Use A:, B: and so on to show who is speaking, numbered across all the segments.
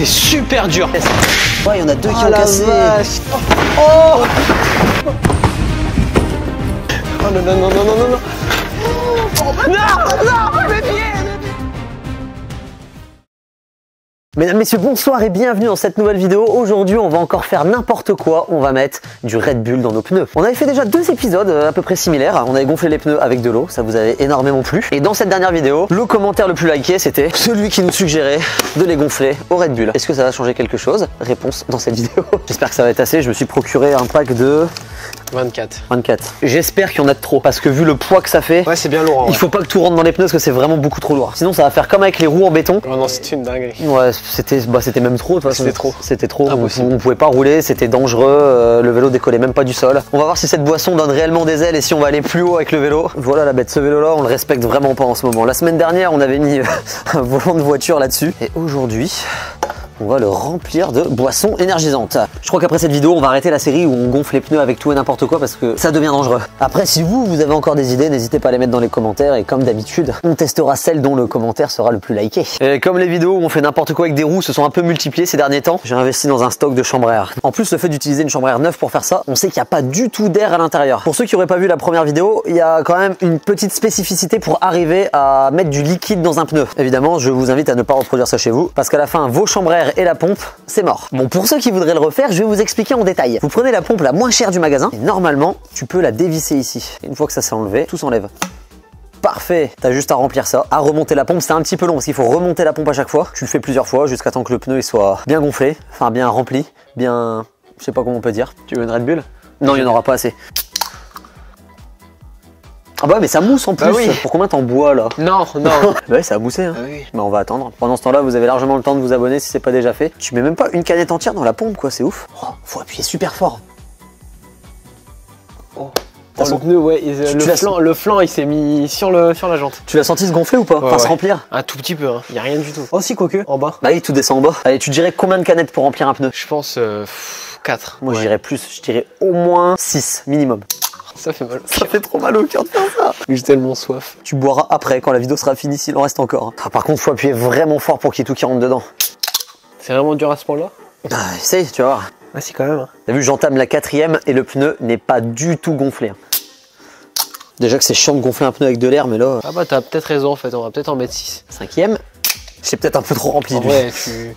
A: c'est super dur.
B: Ouais, il y en a deux qui ont cassé.
A: Oh non, non, non, non, non, non, non. Non, non, mes pieds.
B: Mesdames, messieurs, bonsoir et bienvenue dans cette nouvelle vidéo. Aujourd'hui, on va encore faire n'importe quoi. On va mettre du Red Bull dans nos pneus. On avait fait déjà 2 épisodes à peu près similaires. On avait gonflé les pneus avec de l'eau. Ça vous avait énormément plu. Et dans cette dernière vidéo, le commentaire le plus liké, c'était celui qui nous suggérait de les gonfler au Red Bull. Est-ce que ça va changer quelque chose? Réponse dans cette vidéo. J'espère que ça va être assez. Je me suis procuré un pack de
A: 24.
B: J'espère qu'il y en a de trop parce que vu le poids que ça fait,
A: ouais, c'est bien lourd.
B: Il faut pas que tout rentre dans les pneus parce que c'est vraiment beaucoup trop lourd. Sinon, ça va faire comme avec les roues en béton.
A: Oh non, c'était une dinguerie.
B: Ouais, c'était même trop de toute façon. C'était trop. On pouvait pas rouler, c'était dangereux. Le vélo décollait même pas du sol. On va voir si cette boisson donne réellement des ailes et si on va aller plus haut avec le vélo. Voilà la bête. Ce vélo-là, on le respecte vraiment pas en ce moment. La semaine dernière, on avait mis un volant de voiture là-dessus. Et aujourd'hui, on va le remplir de boissons énergisantes. Je crois qu'après cette vidéo, on va arrêter la série où on gonfle les pneus avec tout et n'importe quoi parce que ça devient dangereux. Après, si vous avez encore des idées, n'hésitez pas à les mettre dans les commentaires et comme d'habitude, on testera celle dont le commentaire sera le plus liké. Et comme les vidéos où on fait n'importe quoi avec des roues se sont un peu multipliées ces derniers temps, j'ai investi dans un stock de chambre à air. En plus, le fait d'utiliser une chambre à air neuve pour faire ça, on sait qu'il n'y a pas du tout d'air à l'intérieur. Pour ceux qui n'auraient pas vu la première vidéo, il y a quand même une petite spécificité pour arriver à mettre du liquide dans un pneu. Évidemment, je vous invite à ne pas reproduire ça chez vous parce qu'à la fin, vos chambres à air et la pompe, c'est mort. Bon, pour ceux qui voudraient le refaire, je vais vous expliquer en détail. Vous prenez la pompe la moins chère du magasin et normalement, tu peux la dévisser ici. Une fois que ça s'est enlevé, tout s'enlève. Parfait, t'as juste à remplir ça, à remonter la pompe. C'est un petit peu long parce qu'il faut remonter la pompe à chaque fois. Tu le fais plusieurs fois jusqu'à temps que le pneu il soit bien gonflé, enfin bien rempli, bien... je sais pas comment on peut dire. Tu veux une Red Bull? Non, il n'y en aura pas assez. Ah bah mais ça mousse en plus. Bah oui. Pour combien t'en bois là?
A: Non, non.
B: Bah ouais, ça a moussé hein.
A: Ah oui.
B: Bah on va attendre. Pendant ce temps-là, vous avez largement le temps de vous abonner si c'est pas déjà fait. Tu mets même pas une canette entière dans la pompe quoi, c'est ouf. Oh, faut appuyer super fort.
A: Oh. Le pneu, ouais, le flanc il s'est mis sur la jante.
B: Tu l'as senti se gonfler ou pas? Enfin se remplir?
A: Un tout petit peu, hein. Y a rien du tout.
B: Oh si, quoique.
A: En bas?
B: Bah oui, tout descend en bas. Allez, tu dirais combien de canettes pour remplir un pneu?
A: Je pense 4.
B: Moi je dirais plus, je dirais au moins 6 minimum.
A: Ça fait mal.
B: Ça fait trop mal au cœur de faire ça.
A: J'ai tellement soif.
B: Tu boiras après quand la vidéo sera finie s'il en reste encore. Ah, par contre, faut appuyer vraiment fort pour qu'il y ait tout qui rentre dedans.
A: C'est vraiment dur à ce point-là?
B: Bah, essaye, tu vas voir.
A: Ah si, quand même. Hein.
B: T'as vu, j'entame la 4e et le pneu n'est pas du tout gonflé. Déjà que c'est chiant de gonfler un pneu avec de l'air, mais là...
A: Ah bah t'as peut-être raison en fait, on va peut-être en mettre 6.
B: 5e. C'est peut-être un peu trop rempli.
A: En vrai, tu...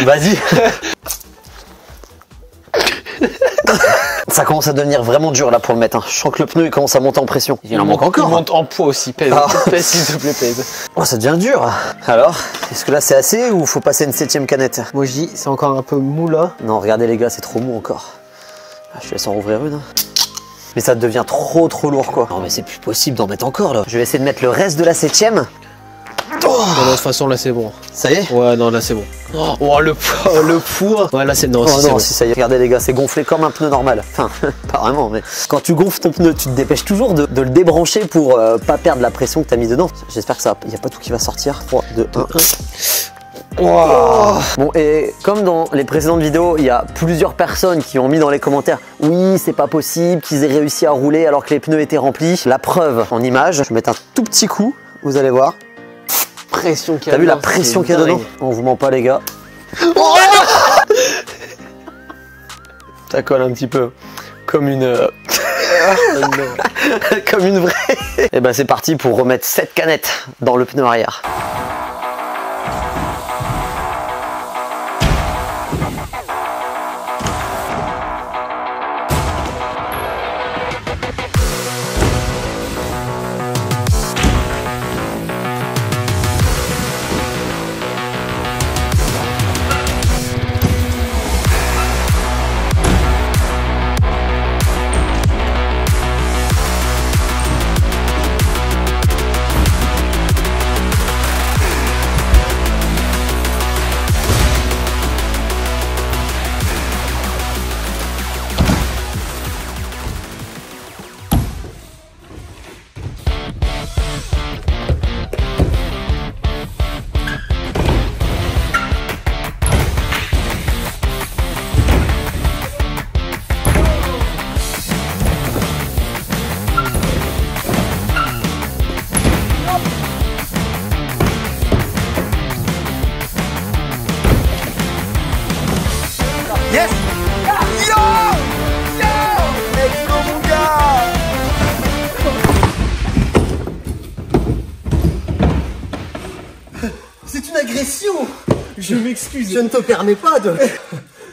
B: Vas-y. Ça commence à devenir vraiment dur là pour le mettre. Hein. Je sens que le pneu il commence à monter en pression. Il en manque encore.
A: Il monte en poids aussi, pèse.
B: Ah.
A: Pèse s'il te plaît, pèse.
B: Oh, ça devient dur. Alors, est-ce que là c'est assez ou faut passer une 7e canette?
A: Moi je dis, c'est encore un peu mou là.
B: Non, regardez les gars, c'est trop mou encore. Je laisse en rouvrir une. Hein. Mais ça devient trop lourd quoi. Non mais c'est plus possible d'en mettre encore là. Je vais essayer de mettre le reste de la 7e.
A: Oh non, de toute façon là c'est bon.
B: Ça y est?
A: Ouais non là c'est bon. Oh le poids. Ouais là c'est non,
B: oh,
A: si,
B: non
A: bon.
B: Si ça y est. Regardez les gars, c'est gonflé comme un pneu normal. Enfin pas vraiment mais quand tu gonfles ton pneu, tu te dépêches toujours de le débrancher pour pas perdre la pression que tu as mis dedans. J'espère que ça y a pas tout qui va sortir. 3, 2, 1. Wow. Bon et comme dans les précédentes vidéos, il y a plusieurs personnes qui ont mis dans les commentaires oui c'est pas possible qu'ils aient réussi à rouler alors que les pneus étaient remplis. La preuve en image, je vais mettre un tout petit coup, vous allez voir.
A: Pression qu'il y a.
B: T'as vu la pression qu'il y a dedans? On vous ment pas les gars.
A: Oh ça colle un petit peu comme une...
B: comme une vraie. Et ben c'est parti pour remettre 7 canettes dans le pneu arrière. C'est une agression.
A: Je m'excuse.
B: Je ne te permets pas de...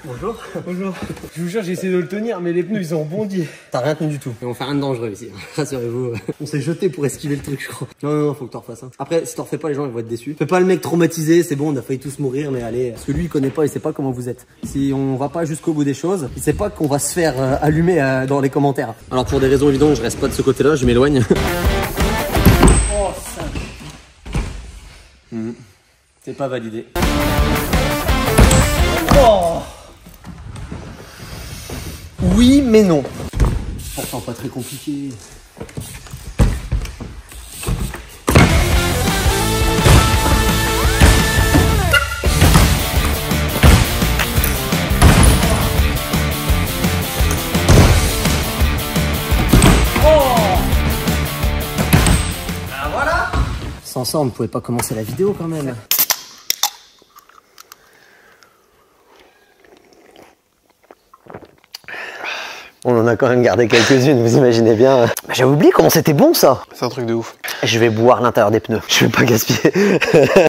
B: Bonjour.
A: Bonjour. Je vous jure, j'ai essayé de le tenir, mais les pneus, ils ont rebondi.
B: T'as rien tenu du tout. Et on fait rien de dangereux ici. Rassurez-vous. On s'est jeté pour esquiver le truc, je crois. Non, faut que t'en refasses. Hein. Après, si t'en refais pas, les gens ils vont être déçus. Fais pas le mec traumatisé, c'est bon, on a failli tous mourir, mais allez. Parce que lui, il connaît pas, il sait pas comment vous êtes. Si on va pas jusqu'au bout des choses, il sait pas qu'on va se faire allumer dans les commentaires. Alors pour des raisons évidentes, je reste pas de ce côté-là, je m'éloigne. Oh, ça. C'est pas validé. Oh. Oui, mais non. Pourtant pas très compliqué. Voilà. Sans ça, on ne pouvait pas commencer la vidéo quand même. On en a quand même gardé quelques-unes, vous imaginez bien. J'avais oublié comment c'était bon ça.
A: C'est un truc de ouf.
B: Je vais boire l'intérieur des pneus, je vais pas gaspiller.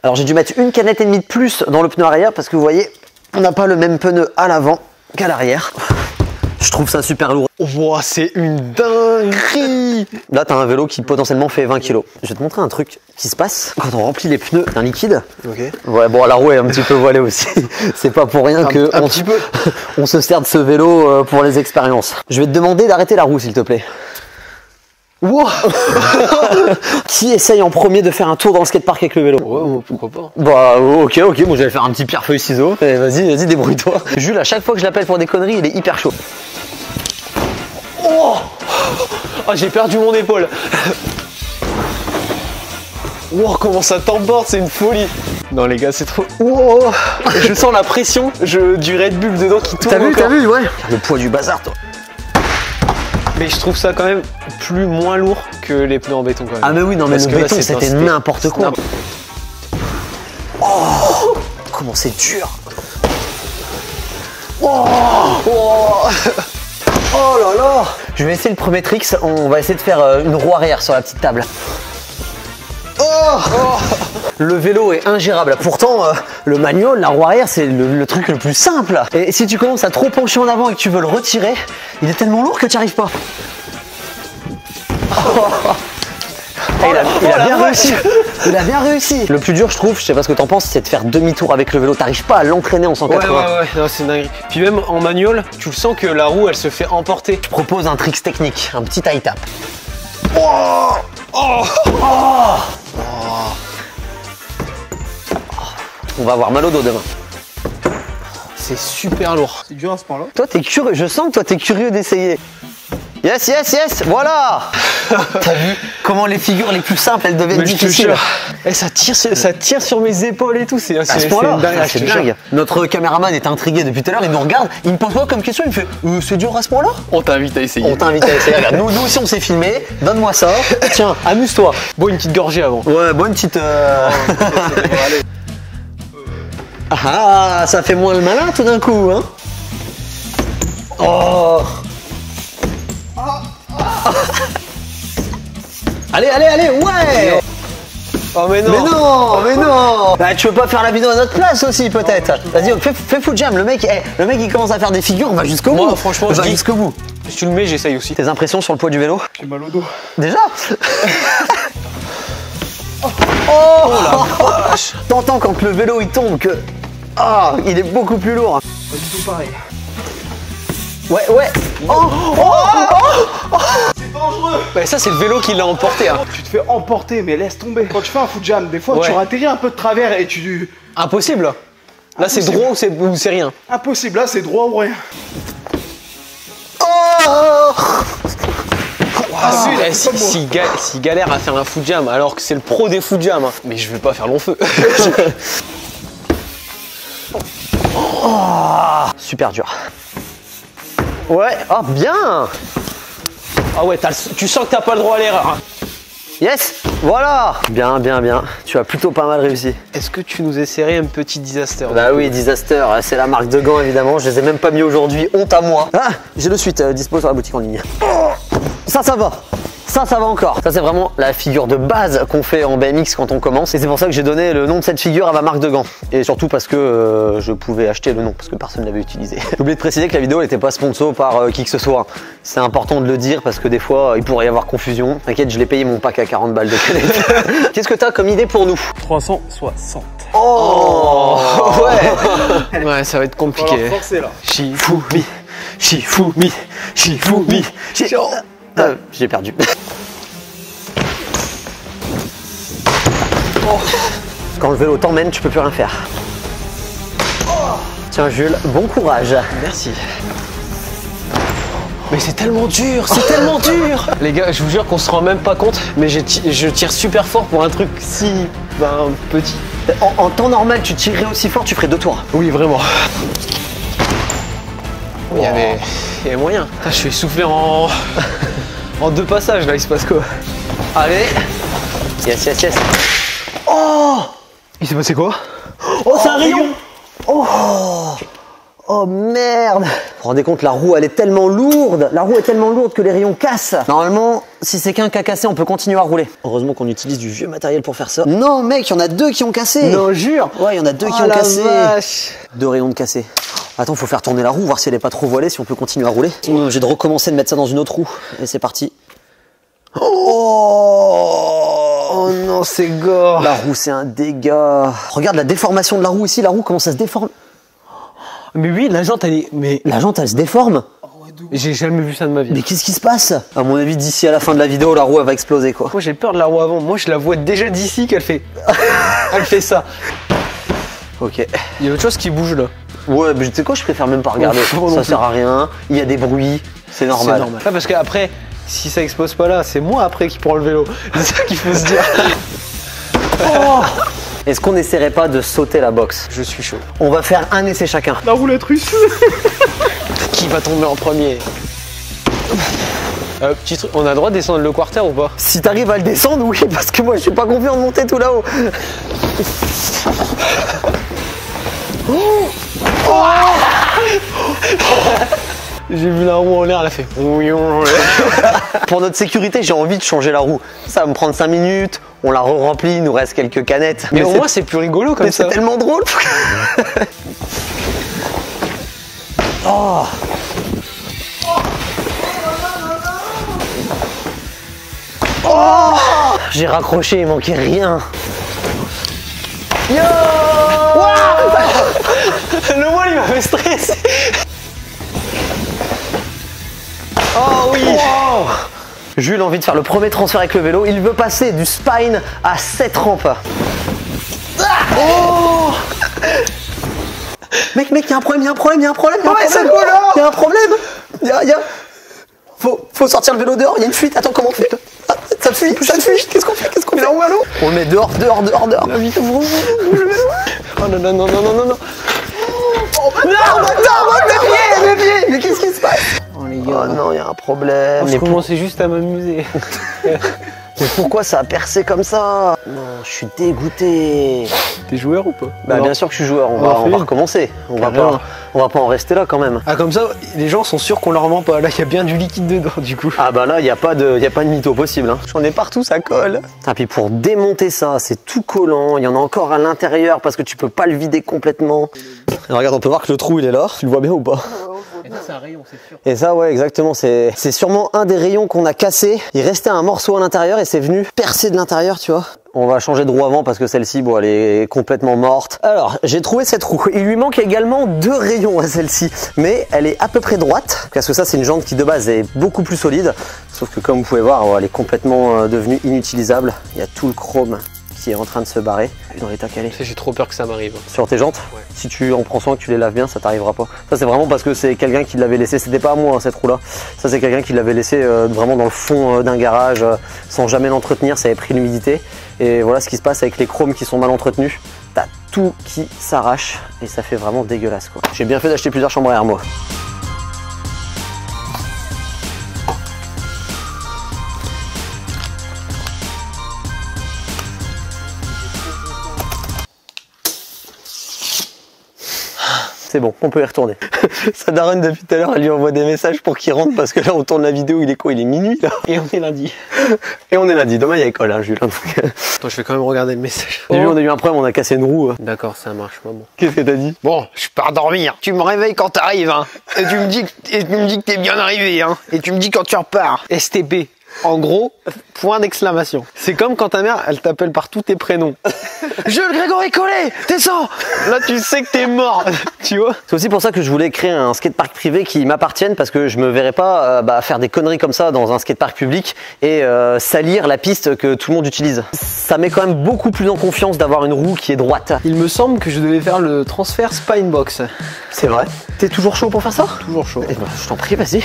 B: Alors j'ai dû mettre une canette et demie de plus dans le pneu arrière parce que vous voyez, on n'a pas le même pneu à l'avant qu'à l'arrière. Je trouve ça super lourd.
A: Wow, c'est une dinguerie.
B: Là, t'as un vélo qui potentiellement fait 20 kg. Je vais te montrer un truc qui se passe quand on remplit les pneus d'un liquide.
A: Ok.
B: Ouais, bon, la roue est un petit peu voilée aussi. C'est pas pour rien que on se sert de ce vélo pour les expériences. Je vais te demander d'arrêter la roue, s'il te plaît. Wow. Qui essaye en premier de faire un tour dans le skatepark avec le vélo?
A: Ouais, pourquoi pas.
B: Bah ok, moi j'allais faire un petit pierre feuille ciseaux. Vas-y, débrouille-toi. Jules, à chaque fois que je l'appelle pour des conneries, il est hyper chaud.
A: Oh, oh, j'ai perdu mon épaule. Wow, comment ça t'emporte, c'est une folie. Non les gars, c'est trop... Wow. Je sens la pression du Red Bull dedans qui tourne.
B: T'as vu, ouais. Le poids du bazar, toi.
A: Mais je trouve ça quand même moins lourd que les pneus en béton quand même.
B: Ah mais oui, non mais le béton c'était n'importe quoi. Oh, comment c'est dur. Oh, oh. Oh là là. Je vais essayer le premier trick, on va essayer de faire une roue arrière sur la petite table. Oh, le vélo est ingérable. Pourtant, le manual, la roue arrière, c'est le truc le plus simple. Et si tu commences à trop pencher en avant et que tu veux le retirer, il est tellement lourd que tu n'y arrives pas. Il a bien réussi. Il a bien réussi. Le plus dur, je trouve, je sais pas ce que t'en penses, c'est de faire demi-tour avec le vélo. T'arrives pas à l'entraîner en 180.
A: Ouais, non, c'est une dinguerie. Puis même en manual, tu le sens que la roue, elle se fait emporter.
B: Je propose un trick technique, un petit high tap.
A: Oh, oh,
B: oh. On va avoir mal au dos demain.
A: C'est super lourd.
C: C'est dur à ce point-là.
B: Toi, t'es curieux. Je sens que toi, t'es curieux d'essayer. Yes, voilà. T'as vu comment les figures les plus simples, elles deviennent difficiles.
A: Ça tire sur mes épaules et tout. C'est
B: dingue. Notre caméraman est intrigué depuis tout à l'heure. Il nous regarde. Il me pose quoi comme question? Il me fait c'est dur à ce point-là?
A: On t'invite à essayer.
B: Regarde, nous aussi, on s'est filmé. Donne-moi ça. Tiens, amuse-toi.
A: Bois une petite gorgée avant.
B: Ouais, bois une petite. Ah, ça fait moins le malin tout d'un coup, hein. Oh. Allez, ouais.
A: Oh mais non.
B: Bah, tu veux pas faire la vidéo à notre place aussi peut-être? Vas-y, fais foot jam. Le mec il commence à faire des figures, on va jusqu'au bout.
A: Moi franchement,
B: on va jusqu'au bout.
A: Si tu le mets, j'essaye aussi.
B: Tes impressions sur le poids du vélo?
C: J'ai mal au dos.
B: Déjà? Oh la vache. T'entends quand le vélo il tombe que il est beaucoup plus lourd.
C: Pas du tout pareil.
B: Ouais.
C: C'est dangereux.
A: Bah ça c'est le vélo qui l'a emporté. Hein.
C: Tu te fais emporter, mais laisse tomber. Quand tu fais un foot jam, des fois tu atterris un peu de travers et tu...
A: Impossible. Là c'est droit ou c'est rien.
C: Impossible, là c'est droit ou rien.
A: S'il galère à faire un foot jam alors que c'est le pro des foot jam, hein. Mais je vais pas faire long feu.
B: Super dur. Ouais, bien.
A: Ah ouais, tu sens que t'as pas le droit à l'erreur.
B: Yes, voilà. Bien. Tu as plutôt pas mal réussi.
A: Est-ce que tu nous essaierais un petit disaster?
B: Bah oui, disaster, c'est la marque de gants évidemment. Je les ai même pas mis aujourd'hui, honte à moi. J'ai le suite dispo sur la boutique en ligne. Ça va. Ça va encore. Ça c'est vraiment la figure de base qu'on fait en BMX quand on commence. Et c'est pour ça que j'ai donné le nom de cette figure à ma marque de gants. Et surtout parce que je pouvais acheter le nom, parce que personne ne l'avait utilisé. J'ai oublié de préciser que la vidéo n'était pas sponsor par qui que ce soit. C'est important de le dire parce que des fois il pourrait y avoir confusion. T'inquiète, je l'ai payé mon pack à 40 balles de canettes. Qu'est-ce que t'as comme idée pour nous?
D: 360.
B: Oh
A: ouais. Ouais, ça va être compliqué.
C: On va forcer là.
B: Shifumi, Shifumi, Shifumi, j'ai perdu. Quand le vélo t'emmène, tu peux plus rien faire. Tiens Jules, bon courage.
A: Merci. Mais c'est tellement dur, c'est tellement dur. Les gars, je vous jure qu'on se rend même pas compte, mais je tire super fort pour un truc si petit.
B: En temps normal, tu tirerais aussi fort, tu ferais 2 tours.
A: Oui, vraiment. Il y avait moyen. Putain, je suis essoufflé en 2 passages là, il se passe quoi?
B: Allez. Yes, yes, yes.
A: Oh! Il s'est passé quoi?
B: Oh, c'est un rayon! Oh merde! Vous vous rendez compte, la roue elle est tellement lourde! La roue est tellement lourde que les rayons cassent! Normalement, si c'est qu'un qui a cassé, on peut continuer à rouler. Heureusement qu'on utilise du vieux matériel pour faire ça. Non mec, il y en a 2 qui ont cassé!
A: Non, jure!
B: Ouais, il y en a 2 qui ont cassé! Vache. 2 rayons de cassé. Attends, faut faire tourner la roue, voir si elle est pas trop voilée, si on peut continuer à rouler. Sinon, j'ai de recommencer de mettre ça dans une autre roue. Et c'est parti.
A: Oh non, c'est gore!
B: La roue, c'est un dégât. Regarde la déformation de la roue ici, la roue comment ça se déforme.
A: Mais oui, la jante, elle est... Mais
B: la jante, elle se déforme.
A: j'ai jamais vu ça de ma vie.
B: Mais qu'est-ce qui se passe? À mon avis, d'ici à la fin de la vidéo, la roue, elle va exploser, quoi.
A: Moi, j'ai peur de la roue avant. Moi, je la vois déjà d'ici qu'elle fait... Elle fait ça.
B: Ok.
A: Il y a autre chose qui bouge, là.
B: Ouais, mais tu sais quoi, je préfère même pas regarder. Ça sert à rien. Il y a des bruits. C'est normal.
A: C'est normal. Ouais, parce qu'après, si ça explose pas là, c'est moi après qui prends le vélo. C'est ça qu'il faut se dire.
B: Est-ce qu'on n'essaierait pas de sauter la box?
A: Je suis chaud.
B: On va faire un essai chacun.
C: La roulette russe.
A: Qui va tomber en premier? Petit truc, on a le droit de descendre le quarter ou pas?
B: Si t'arrives à le descendre, oui, parce que moi je suis pas confiant de monter tout là-haut.
A: J'ai vu la roue en l'air, elle a fait...
B: Pour notre sécurité, j'ai envie de changer la roue. Ça va me prendre 5 minutes, on la re-remplit, il nous reste quelques canettes.
A: Mais au moins c'est plus rigolo comme ça.
B: C'est tellement drôle. Oh. Oh. J'ai raccroché, il manquait rien.
A: Yo. Le voile il m'a fait stresser. Oh oui.
B: Wow. Jules a envie de faire le premier transfert avec le vélo. Il veut passer du spine à 7 rampes. Oh. Mec, il y a un problème, il y a un problème.
A: Ouais, c'est quoi là?
B: Il y a un problème. Faut sortir le vélo dehors, il y a une fuite. Attends, comment on fait? Ah, ça fuit. Qu'est-ce qu'on fait?
A: Là où à l'eau?
B: On le met dehors.
A: La vite, ouvre le vélo. Oh non.
B: Non, mes pieds. Mais qu'est-ce qui se passe?
A: Oh les gars.
B: Oh non, il y a un problème.
A: Je commençais juste à m'amuser.
B: Mais pourquoi ça a percé comme ça? Non, je suis dégoûté.
A: T'es joueur ou pas?
B: Bah bien sûr que je suis joueur, on va recommencer. On va pas en rester là quand même.
A: Ah comme ça, les gens sont sûrs qu'on leur ment pas. Là, il y a bien du liquide dedans du coup.
B: Ah bah là, il y a pas de mytho possible. Hein. J'en ai partout, ça colle. Ah puis pour démonter ça, c'est tout collant. Il y en a encore à l'intérieur parce que tu peux pas le vider complètement. Et regarde, on peut voir que le trou il est là. Tu le vois bien ou pas?
A: Et ça, c'est un rayon, c'est sûr.
B: Et ça, ouais, exactement. C'est sûrement un des rayons qu'on a cassé. Il restait un morceau à l'intérieur et c'est venu percer de l'intérieur, tu vois. On va changer de roue avant parce que celle-ci, bon, elle est complètement morte. Alors, j'ai trouvé cette roue. Il lui manque également 2 rayons à celle-ci, mais elle est à peu près droite parce que ça, c'est une jante qui de base est beaucoup plus solide. Sauf que comme vous pouvez voir, elle est complètement devenue inutilisable. Il y a tout le chrome qui est en train de se barrer dans l'état qu'elle est.
A: J'ai trop peur que ça m'arrive.
B: Sur tes jantes, ouais. Si tu en prends soin, que tu les laves bien, ça t'arrivera pas. Ça c'est vraiment parce que c'est quelqu'un qui l'avait laissé, c'était pas à moi hein, cette roue là. Ça c'est quelqu'un qui l'avait laissé vraiment dans le fond d'un garage sans jamais l'entretenir, ça avait pris l'humidité. Et voilà ce qui se passe avec les chromes qui sont mal entretenus. T'as tout qui s'arrache et ça fait vraiment dégueulasse quoi. J'ai bien fait d'acheter plusieurs chambres à air moi. c'est bon, on peut y retourner. Sa daronne depuis tout à l'heure, elle lui envoie des messages pour qu'il rentre parce que là on tourne la vidéo, il est quoi? Il est minuit là.
A: Et on est lundi.
B: Et on est lundi, demain il y a école, hein, Jules.
A: Attends, je vais quand même regarder le message.
B: J'ai vu, on a eu un problème, on a cassé une roue.
A: D'accord, ça marche, maman.
B: Qu'est-ce que t'as dit?
A: Bon, je pars dormir. Tu me réveilles quand t'arrives, hein. Et tu me dis que t'es bien arrivé, hein. Et tu me dis quand tu repars. STP. En gros, point d'exclamation. C'est comme quand ta mère, elle t'appelle par tous tes prénoms. Jules Grégory Collet, descends. Là, tu sais que t'es mort, tu vois.
B: C'est aussi pour ça que je voulais créer un skatepark privé qui m'appartienne parce que je me verrais pas faire des conneries comme ça dans un skatepark public et salir la piste que tout le monde utilise. Ça met quand même beaucoup plus en confiance d'avoir une roue qui est droite.
A: Il me semble que je devais faire le transfert Spinebox.
B: C'est vrai. T'es toujours chaud pour faire ça?
A: Toujours chaud.
B: Eh ben, je t'en prie, vas-y.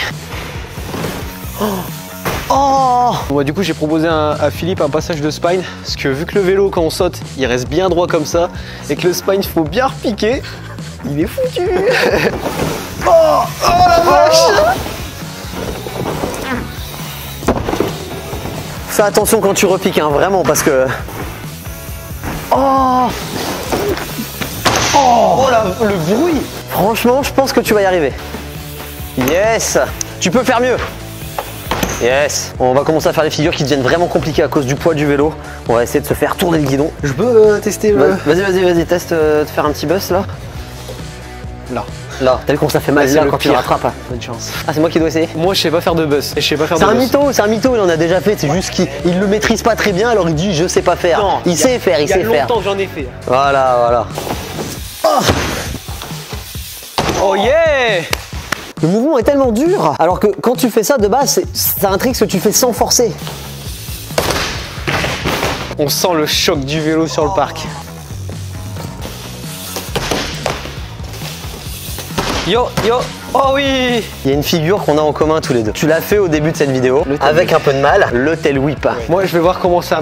A: Moi du coup j'ai proposé à Philippe un passage de spine parce que vu que le vélo quand on saute il reste bien droit comme ça et que le spine faut bien repiquer, il est foutu. Oh la vache.
B: Fais attention quand tu repiques, hein, vraiment parce que...
A: Le bruit.
B: Franchement je pense que tu vas y arriver. Yes. Tu peux faire mieux. Yes. On va commencer à faire des figures qui deviennent vraiment compliquées à cause du poids du vélo. On va essayer de se faire tourner le guidon.
A: Je peux tester le...
B: Vas-y, teste de faire un petit buzz là. Là, t'as vu comment ça fait mal là quand tu le rattrapes.
A: Bonne chance.
B: Ah, c'est moi qui dois essayer.
A: Moi je sais pas faire de buzz. C'est
B: un mytho, il en a déjà fait, c'est juste qu'il le maîtrise pas très bien alors il dit je sais pas faire.
A: Non,
B: il sait faire.
A: Il y a longtemps que j'en ai fait.
B: Voilà.
A: Oh yeah.
B: Le mouvement est tellement dur, alors que quand tu fais ça de base, c'est un trick que tu fais sans forcer.
A: On sent le choc du vélo sur le parc. Yo, oh oui.
B: Il y a une figure qu'on a en commun tous les deux. Tu l'as fait au début de cette vidéo, avec un peu de mal, le tail whip.
A: Ouais. Moi je vais voir comment ça...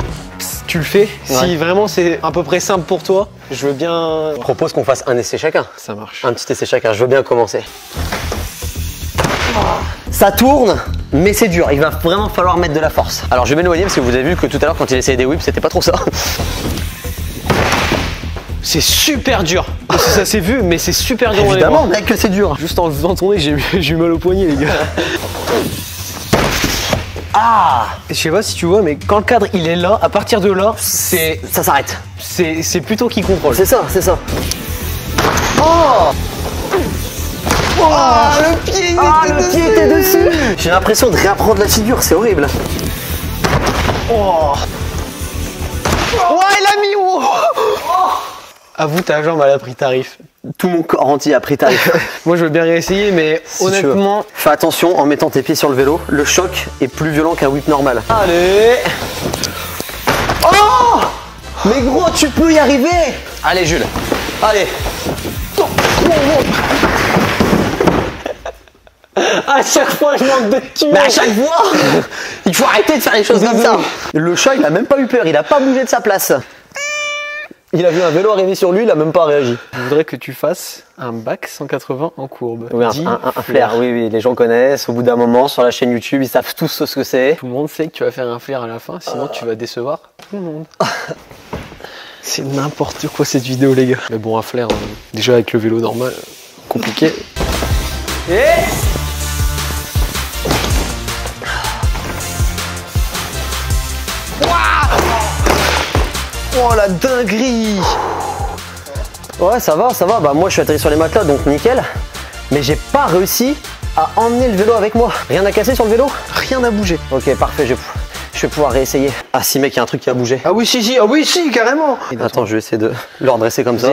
A: tu le fais. Ouais. Si vraiment c'est à peu près simple pour toi, je veux bien...
B: Je propose qu'on fasse un essai chacun.
A: Ça marche.
B: Un petit essai chacun, je veux bien commencer. Ça tourne, mais c'est dur, il va vraiment falloir mettre de la force. Alors je vais m'éloigner parce que vous avez vu que tout à l'heure quand il essayait des whips, c'était pas trop ça.
A: C'est super dur. Ça s'est vu, mais c'est super dur.
B: Évidemment, mec, que c'est dur.
A: Juste en le faisant tourner, j'ai eu mal au poignet, les gars. Je sais pas si tu vois, mais quand le cadre il est là, à partir de là,
B: ça s'arrête.
A: C'est plutôt qui contrôle.
B: C'est ça. Le pied était dessus. J'ai l'impression de réapprendre la figure, c'est horrible.
A: Il a mis. Avoue, ta jambe elle a pris tarif.
B: Tout mon corps entier a pris tarif.
A: Moi je veux bien réessayer, mais si honnêtement...
B: Fais attention en mettant tes pieds sur le vélo, le choc est plus violent qu'un whip normal.
A: Allez.
B: Mais gros, tu peux y arriver.
A: Allez Jules.
B: Allez.
A: À chaque fois je manque de tuer.
B: Mais à chaque fois il faut arrêter de faire les choses comme ça. Le chat il a même pas eu peur, il a pas bougé de sa place. Il a vu un vélo arriver sur lui, il a même pas réagi.
A: Je voudrais que tu fasses un back 180 en courbe.
B: Oui, un flair, oui, les gens connaissent. Au bout d'un moment, sur la chaîne YouTube, ils savent tous ce que c'est.
A: Tout le monde sait que tu vas faire un flair à la fin, sinon tu vas décevoir tout le monde. C'est n'importe quoi cette vidéo, les gars. Mais bon, un flair, déjà avec le vélo normal, compliqué.
B: Oh la dinguerie! Ouais, ça va. Bah moi je suis atterri sur les matelas donc nickel. Mais j'ai pas réussi à emmener le vélo avec moi. Rien n'a cassé sur le vélo?
A: Rien n'a bougé.
B: Ok, parfait, je vais pouvoir réessayer. Ah si mec, il y a un truc qui a bougé.
A: Ah oui si, carrément.
B: Attends, je vais essayer de le redresser comme ça.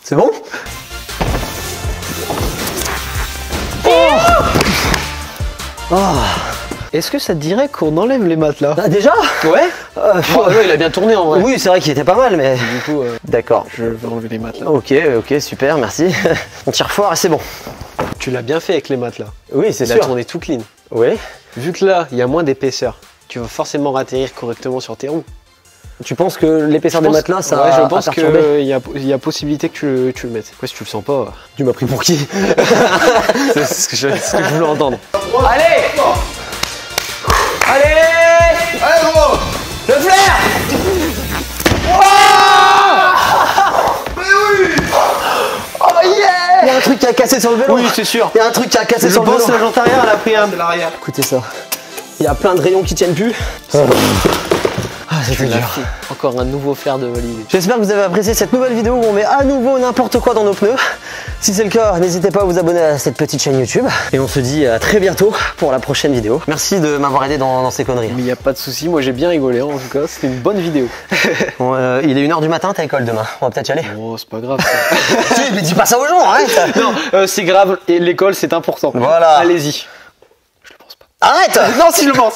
B: C'est bon?
A: Est-ce que ça te dirait qu'on enlève les matelas?
B: Ah, déjà?
A: Ouais. Il a bien tourné en vrai.
B: Oui, c'est vrai qu'il était pas mal, mais...
A: Du coup,
B: d'accord.
A: Je vais enlever les matelas.
B: Ok, super, merci. On tire fort et c'est bon.
A: Tu l'as bien fait avec les matelas.
B: Oui, c'est sûr.
A: Il a tourné tout clean.
B: Oui.
A: Vu que là, il y a moins d'épaisseur, tu vas forcément atterrir correctement sur tes roues.
B: Tu penses que l'épaisseur des matelas, ça
A: ouais, je pense qu'il y a possibilité que tu le mettes. Après, si tu le sens pas...
B: Tu m'as pris pour qui?
A: C'est ce que je voulais entendre.
B: Allez gros! Le flair!
C: Mais oui!
B: cassé sur le vélo.
A: Oui, c'est sûr.
B: Il y a un truc qui a cassé
A: Je
B: sur le vélo.
A: pense que la jante arrière, elle a pris un.
C: C'est l'arrière.
B: Écoutez ça. Il y a plein de rayons qui tiennent plus. Ah, c'était dur.
A: Encore un nouveau fer de validé.
B: J'espère que vous avez apprécié cette nouvelle vidéo où on met à nouveau n'importe quoi dans nos pneus. Si c'est le cas, n'hésitez pas à vous abonner à cette petite chaîne YouTube. Et on se dit à très bientôt pour la prochaine vidéo. Merci de m'avoir aidé dans ces conneries.
A: Mais il n'y a pas de souci, moi j'ai bien rigolé en tout cas, c'était une bonne vidéo.
B: Bon, il est 1h du matin, t'as école demain. On va peut-être y aller.
A: Oh, c'est pas grave ça.
B: Mais dis pas ça aux gens, arrête.
A: Non, c'est grave, et l'école c'est important.
B: Voilà.
A: Allez-y. Je le pense pas.
B: Arrête.
A: Non, si je le pense.